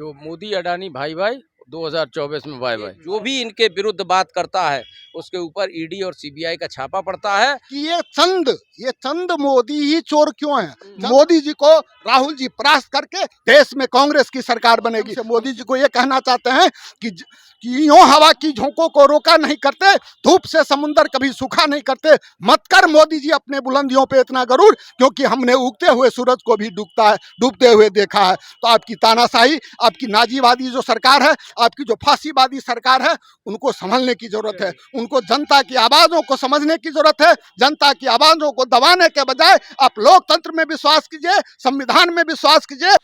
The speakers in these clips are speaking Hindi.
जो मोदी अडानी भाई भाई 2024 में बाय बाय। जो भी इनके विरुद्ध बात करता है उसके ऊपर ईडी और सीबीआई का छापा पड़ता है कि ये चंद मोदी ही चोर क्यों हैं। मोदी जी को राहुल जी परास्त करके देश में कांग्रेस की सरकार बनेगी। मोदी जी को ये कहना चाहते हैं कि यूं हवा की झोंकों को रोका नहीं करते, धूप से समुंदर कभी सूखा नहीं करते। मत कर मोदी जी अपने बुलंदियों पे इतना गरूर, क्योंकि हमने उगते हुए सूरज को भी डूबते हुए देखा है। तो आपकी तानाशाही, आपकी नाजीवादी जो सरकार है, आपकी जो फांसीवादी सरकार है, उनको संभलने की जरूरत है। उनको जनता की आवाजों को समझने की जरूरत है। जनता की आवाजों को दबाने के बजाय आप लोकतंत्र में विश्वास कीजिए, संविधान में विश्वास कीजिए।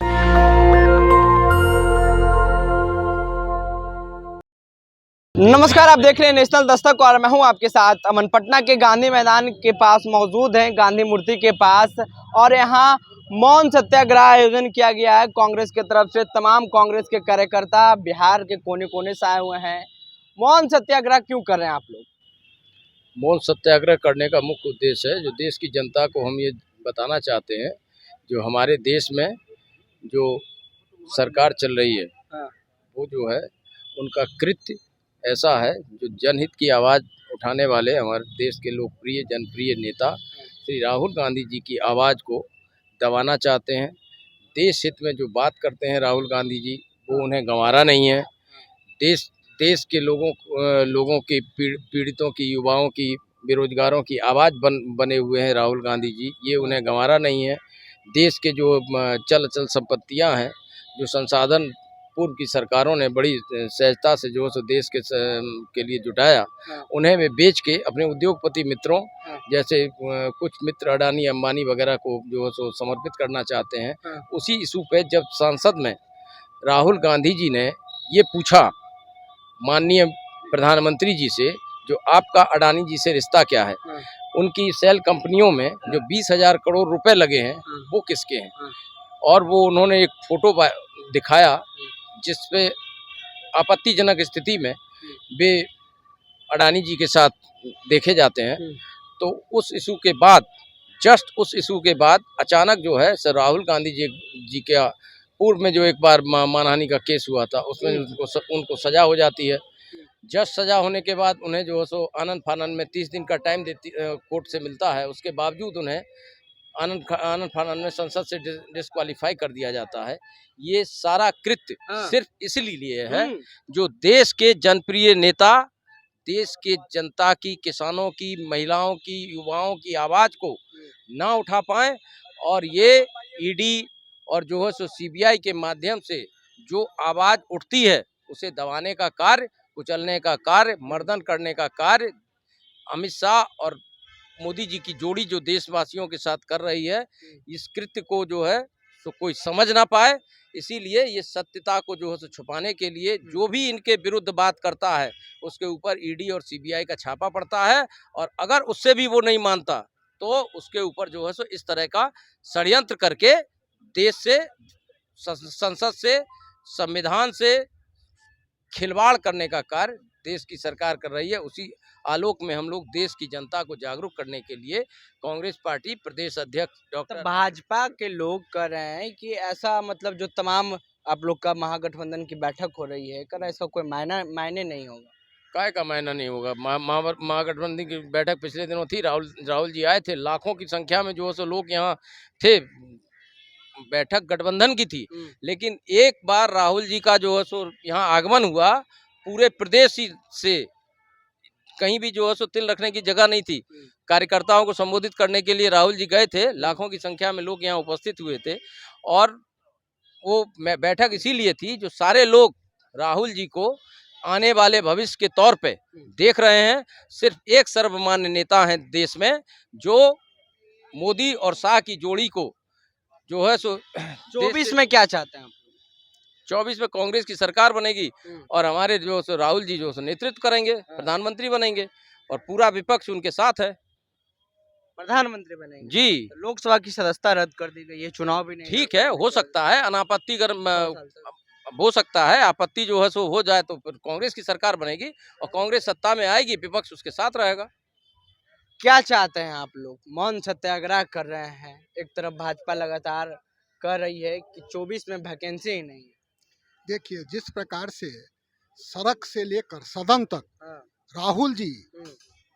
नमस्कार, आप देख रहे हैं नेशनल दस्तक और मैं हूं आपके साथ अमन। पटना के गांधी मैदान के पास मौजूद हैं, गांधी मूर्ति के पास, और यहां मौन सत्याग्रह आयोजन किया गया है कांग्रेस की तरफ से। तमाम कांग्रेस के कार्यकर्ता बिहार के कोने कोने से आए हुए हैं। मौन सत्याग्रह क्यों कर रहे हैं आप लोग? मौन सत्याग्रह करने का मुख्य उद्देश्य है, जो देश की जनता को हम ये बताना चाहते हैं, जो हमारे देश में जो सरकार चल रही है वो जो है उनका कृत्य ऐसा है जो जनहित की आवाज़ उठाने वाले हमारे देश के लोकप्रिय जनप्रिय नेता श्री राहुल गांधी जी की आवाज़ को दबाना चाहते हैं। देश हित में जो बात करते हैं राहुल गांधी जी, वो उन्हें गंवारा नहीं है। देश के लोगों की पीड़ितों की, युवाओं की, बेरोजगारों की आवाज़ बने हुए हैं राहुल गांधी जी, ये उन्हें गंवारा नहीं है। देश के जो चल संपत्तियां हैं, जो संसाधन पूर्व की सरकारों ने बड़ी सहजता से जो है देश के लिए जुटाया, उन्हें वे बेच के अपने उद्योगपति मित्रों जैसे कुछ मित्र अडानी अंबानी वगैरह को जो है सो समर्पित करना चाहते हैं। उसी इशू पे जब संसद में राहुल गांधी जी ने ये पूछा माननीय प्रधानमंत्री जी से, जो आपका अडानी जी से रिश्ता क्या है, उनकी सेल कंपनियों में जो 20,000 करोड़ रुपए लगे हैं वो किसके हैं, और वो उन्होंने एक फोटो दिखाया जिसपे आपत्तिजनक स्थिति में वे अडानी जी के साथ देखे जाते हैं। तो उस इशू के बाद, जस्ट उस इशू के बाद अचानक जो है सर राहुल गांधी जी का पूर्व में जो एक बार मानहानि का केस हुआ था, उसमें उनको सजा हो जाती है। जस्ट सजा होने के बाद उन्हें जो है सो आनंद फानंद में 30 दिन का टाइम कोर्ट से मिलता है। उसके बावजूद उन्हें आनंद फानंद में संसद से डिस्क्वालीफाई कर दिया जाता है। ये सारा कृत्य सिर्फ इसलिए है जो देश के जनप्रिय नेता देश के जनता की, किसानों की, महिलाओं की, युवाओं की आवाज़ को ना उठा पाए, और ये ईडी और जो है सो सीबीआई के माध्यम से जो आवाज़ उठती है उसे दबाने का कार्य, कुचलने का कार्य, मर्दन करने का कार्य अमित शाह और मोदी जी की जोड़ी जो देशवासियों के साथ कर रही है, इस कृत्य को जो है तो कोई समझ ना पाए। इसीलिए ये सत्यता को जो है तो छुपाने के लिए जो भी इनके विरुद्ध बात करता है उसके ऊपर ईडी और सीबीआई का छापा पड़ता है, और अगर उससे भी वो नहीं मानता तो उसके ऊपर जो है सो इस तरह का षड्यंत्र करके देश से, संसद से, संविधान से खिलवाड़ करने का कार्य देश की सरकार कर रही है। उसी आलोक में हम लोग देश की जनता को जागरूक करने के लिए कांग्रेस पार्टी प्रदेश अध्यक्ष डॉक्टर भाजपा के लोग कर रहे हैं कि ऐसा, मतलब जो तमाम आप लोग का महागठबंधन की बैठक हो रही है, कर इसका कोई मायने नहीं होगा। काय का मायना नहीं होगा। महागठबंधन की बैठक पिछले दिनों थी, राहुल जी आए थे, लाखों की संख्या में जो है सो लोग यहाँ थे। बैठक गठबंधन की थी, लेकिन एक बार राहुल जी का जो है सो यहाँ आगमन हुआ, पूरे प्रदेश से कहीं भी जो है सो तिल रखने की जगह नहीं थी। कार्यकर्ताओं को संबोधित करने के लिए राहुल जी गए थे, लाखों की संख्या में लोग यहाँ उपस्थित हुए थे, और वो बैठक इसीलिए थी जो सारे लोग राहुल जी को आने वाले भविष्य के तौर पे देख रहे हैं। सिर्फ एक सर्वमान्य नेता है देश में जो मोदी और शाह की जोड़ी को जो है सो 24 में क्या चाहते हैं आप? 24 में कांग्रेस की सरकार बनेगी और हमारे जो सो राहुल जी जो सो नेतृत्व करेंगे, प्रधानमंत्री बनेंगे, और पूरा विपक्ष उनके साथ है। प्रधानमंत्री बनेंगे जी। तो लोकसभा की सदस्यता रद्द कर दी गई है, चुनाव भी नहीं। ठीक है, हो सकता है अनापत्ति हो सकता है, आपत्ति जो है सो हो जाए तो फिर कांग्रेस की सरकार बनेगी और कांग्रेस सत्ता में आएगी, विपक्ष उसके साथ रहेगा। क्या चाहते हैं आप लोग? मौन सत्याग्रह कर रहे हैं, एक तरफ भाजपा लगातार कर रही है कि 24 में वैकेंसी ही नहीं है। देखिए, जिस प्रकार से सड़क से लेकर सदन तक राहुल जी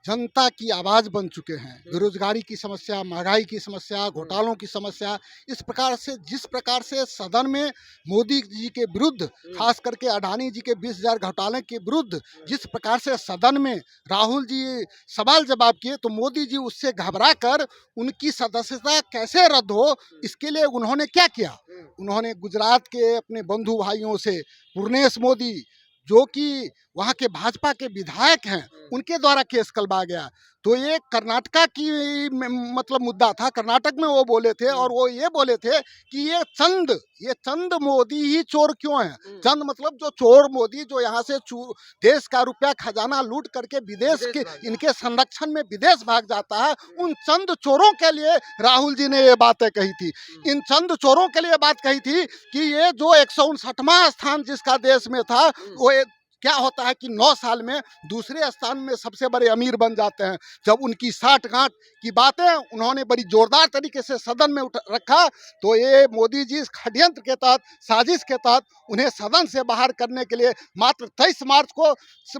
जनता की आवाज बन चुके हैं, बेरोजगारी की समस्या, महंगाई की समस्या, घोटालों की समस्या, इस प्रकार से जिस प्रकार से सदन में मोदी जी के विरुद्ध, खास करके अडानी जी के 20,000 घोटाले के विरुद्ध जिस प्रकार से सदन में राहुल जी सवाल जवाब किए, तो मोदी जी उससे घबरा कर उनकी सदस्यता कैसे रद्द हो, इसके लिए उन्होंने क्या किया? उन्होंने गुजरात के अपने बंधु भाइयों से पूर्णेश मोदी, जो कि वहाँ के भाजपा के विधायक हैं, उनके द्वारा केस कलवा गया। तो ये कर्नाटका की मतलब मुद्दा था, कर्नाटक में वो बोले थे, और वो ये बोले थे कि ये चंद मोदी ही चोर क्यों हैं। चंद मतलब जो चोर मोदी, जो यहाँ से देश का रुपया खजाना लूट करके विदेश के इनके संरक्षण में विदेश भाग जाता है, उन चंद चोरों के लिए राहुल जी ने ये बातें कही थी। इन चंद चोरों के लिए बात कही थी कि ये जो 159वां स्थान जिसका देश में था, वो क्या होता है कि 9 साल में दूसरे स्थान में सबसे बड़े अमीर बन जाते हैं। जब उनकी साठगांठ की बातें उन्होंने बड़ी जोरदार तरीके से सदन में रखा, तो ये मोदी जी षड्यंत्र के तहत, साजिश के तहत उन्हें सदन से बाहर करने के लिए मात्र 23 मार्च को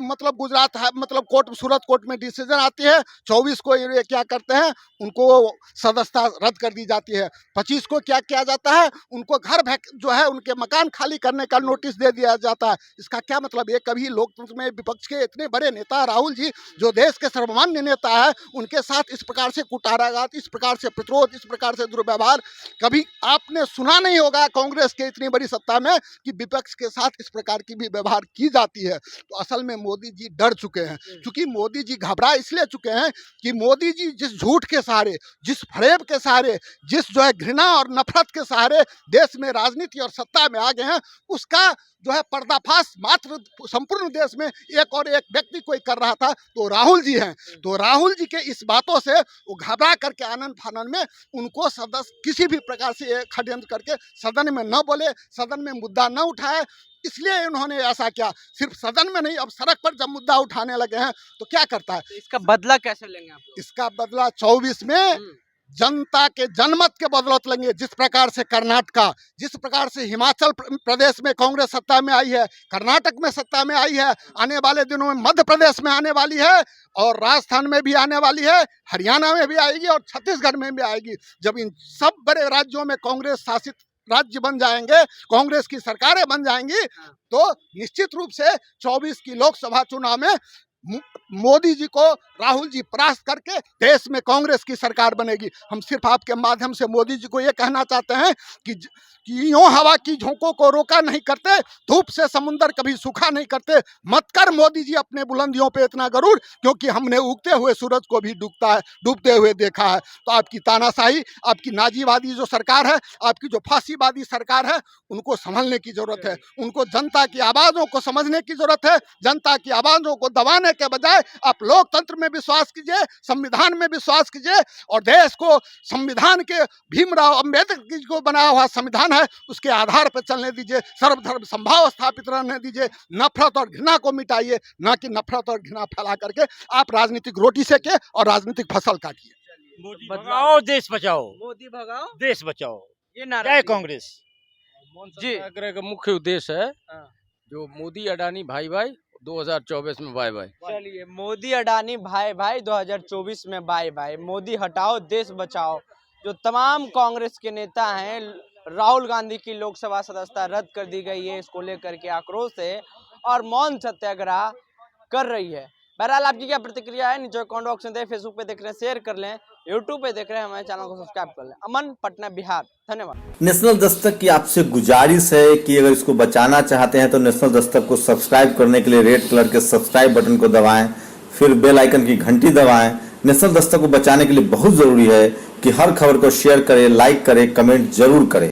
मतलब गुजरात मतलब कोर्ट, सूरत कोर्ट में डिसीजन आती है। 24 को ये क्या करते हैं, उनको सदस्यता रद्द कर दी जाती है। 25 को क्या किया जाता है, उनको घर जो है उनके मकान खाली करने का नोटिस दे दिया जाता है। इसका क्या मतलब? ये कभी लोकतंत्र में विपक्ष के इतने बड़े नेता राहुल जी, जो देश के सर्वमान्य नेता है, उनके साथ इस प्रकार से कुटाराघात, इस प्रकार से प्रतिरोध, इस प्रकार से दुर्व्यवहार कभी आपने सुना नहीं होगा कांग्रेस के इतनी बड़ी सत्ता में कि विपक्ष के साथ इस प्रकार की भी व्यवहार की जाती है। तो असल में मोदी जी डर चुके हैं, क्योंकि मोदी जी घबरा इसलिए चुके हैं कि मोदी जी जिस झूठ के सहारे, जिस फरेब के सहारे, जिस जो है घृणा और नफरत के सहारे देश में राजनीति और सत्ता में आ गए हैं, उसका जो है पर्दाफाश मात्र संपूर्ण देश में एक और एक व्यक्ति कोई कर रहा था, तो राहुल जी हैं। तो राहुल जी के इस बातों से वो घबरा करके आनंद फानन में उनको सदस्य किसी भी प्रकार से षड्यंत्र करके सदन में न बोले, सदन में मुद्दा न उठाए, इसलिए उन्होंने ऐसा किया। सिर्फ सदन में नहीं, अब सड़क पर जब मुद्दा उठाने लगे हैं तो क्या करता है? तो इसका बदला कैसे लेंगे आप लोग? इसका बदला 24 में जनता के जनमत के बदौलत लेंगे। जिस प्रकार से कर्नाटका, जिस प्रकार से हिमाचल प्रदेश में कांग्रेस सत्ता में आई है, कर्नाटक में सत्ता में आई है, आने वाले दिनों में मध्य प्रदेश में आने वाली है, और राजस्थान में भी आने वाली है, हरियाणा में भी आएगी, और छत्तीसगढ़ में भी आएगी। जब इन सब बड़े राज्यों में कांग्रेस शासित राज्य बन जाएंगे, कांग्रेस की सरकारें बन जाएंगी, तो निश्चित रूप से 24 की लोकसभा चुनाव में मोदी जी को राहुल जी परास्त करके देश में कांग्रेस की सरकार बनेगी। हम सिर्फ आपके माध्यम से मोदी जी को ये कहना चाहते हैं कि यूं हवा की झोंकों को रोका नहीं करते, धूप से समुंदर कभी सूखा नहीं करते। मत कर मोदी जी अपने बुलंदियों पे इतना गरूर, क्योंकि हमने उगते हुए सूरज को भी डूबते हुए देखा है। तो आपकी तानाशाही, आपकी नाजीवादी जो सरकार है, आपकी जो फांसीवादी सरकार है, उनको संभलने की जरूरत है। उनको जनता की आवाज़ों को समझने की जरूरत है। जनता की आवाज़ों को दबाने के बजाय आप लोकतंत्र में विश्वास कीजिए, संविधान में विश्वास कीजिए, और देश को संविधान के भीमराव अंबेडकर जी को बनाया हुआ संविधान है, उसके आधार पर चलने दीजिए। सर्वधर्म संभाव स्थापित रहने दीजिए। नफरत और घृणा को मिटाइए, ना कि नफरत और घृणा फैला करके आप राजनीतिक रोटी सेके और राजनीतिक फसल काटिए। मोदी भगाओ, देश बचाओ। मोदी भगाओ, देश बचाओ, ये नारा जय कांग्रेस जी। सत्याग्रह का मुख्य उद्देश्य है जो मोदी अडानी भाई भाई 2024 में बाय बाय। चलिए, मोदी अडानी भाई भाई 2024 में बाय बाय। मोदी हटाओ, देश बचाओ। जो तमाम कांग्रेस के नेता हैं, राहुल गांधी की लोकसभा सदस्यता रद्द कर दी गई है, इसको लेकर के आक्रोश है और मौन सत्याग्रह कर रही है। बहरहाल आपकी क्या प्रतिक्रिया है, नीचे कमेंट बॉक्स में दें। फेसबुक पे देख रहे हैं शेयर कर लें, यूट्यूब पे देख रहे हैं हमारे चैनल को सब्सक्राइब कर लें। अमन, पटना, बिहार। धन्यवाद। नेशनल दस्तक की आपसे गुजारिश है कि अगर इसको बचाना चाहते हैं तो नेशनल दस्तक को सब्सक्राइब करने के लिए रेड कलर के सब्सक्राइब बटन को दबाएं, फिर बेल आइकन की घंटी दबाएं। नेशनल दस्तक को बचाने के लिए बहुत जरूरी है कि हर खबर को शेयर करें, लाइक करें, कमेंट जरूर करें।